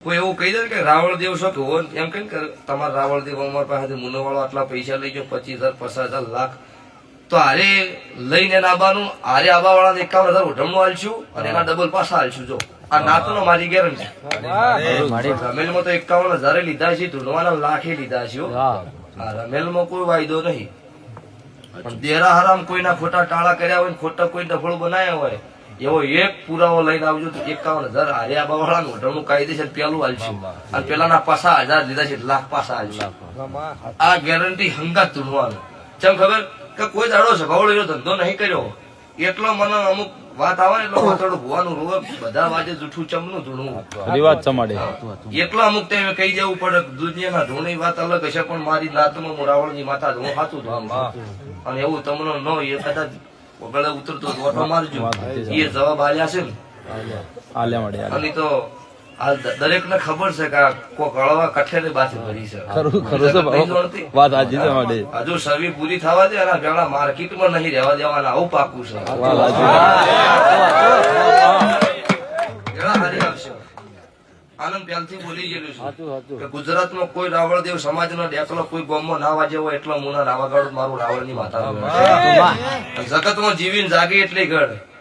કોઈ એવું કહી દે કે રાવળ દેવ છો કે હો એમ કઈ કે તમારા રાવળ દેવ અમારા પાસેથી મુનો વાળો આટલા પૈસા લઈ ગયો 25,000 50,000 લાખ તો હારે લઈને આવવાનું હારે આવવા વાળા 51,000 ઉઢમણું આલશું અને એના ડબલ પાછા આલશું જો આ નાતનો મારી ગેરંટી રમેલમાં તો 51,000 લીધા છે ધૂણવાના લાખે લીધા છે આ રમેલમાં કોઈ વાયદો નહીં પણ દેરા હરામ કોઈના ખોટા ટાળા કર્યા હોય ખોટા કોઈ ડફળો બનાવ્યા હોય એવો એક પુરાવો લઈને આવજો તો 51,000 હારે આબા વાળાનું ઉઢમણું કાયદેસર પેલું આલશું અને પેલાના પાછા 1,000 લીધા છે લાખ પાછા આલશું આ ગેરંટી હંગાત ધૂણવાનું ચમ ખબર કે કોઈ દાડો સભાવડો ધંધો નહીં કર્યો એટલો મને અમુક વાત આવે ને એટલો થોડું ભુવાનું રોગ બધા વાજે જૂઠું ચમનું ધૂણું એટલો અમુક ટાઈમે કહી જવું પડે દુનિયાના ધૂણી વાત અલગ હશે પણ મારી નાતમાં હું રાવણની માતા હું સાચું ધામ અને એવું તમને ન એ કદાચ ગળે ઉતરતો ઓટો મારજો એ જવાબ આલ્યા છે ને અને તો દરેક ને ખબર છે કે કોક હળવા કઠે બાથી ભરી છે હજુ સર્વી પૂરી થવા દે અને પેલા માર્કેટમાં નહીં રહેવા દેવાના આવું પાકું છે આનંદ પહેલથી બોલી ગયેલું છે કે ગુજરાતમાં કોઈ રાવળદેવ સમાજનો ડેકલો કોઈ ગામમાં ના વાજે હોય એટલો મુના રાવાગાડું મારું રાવળની માતા જગતમાં જીવીને જાગે એટલી ગઢ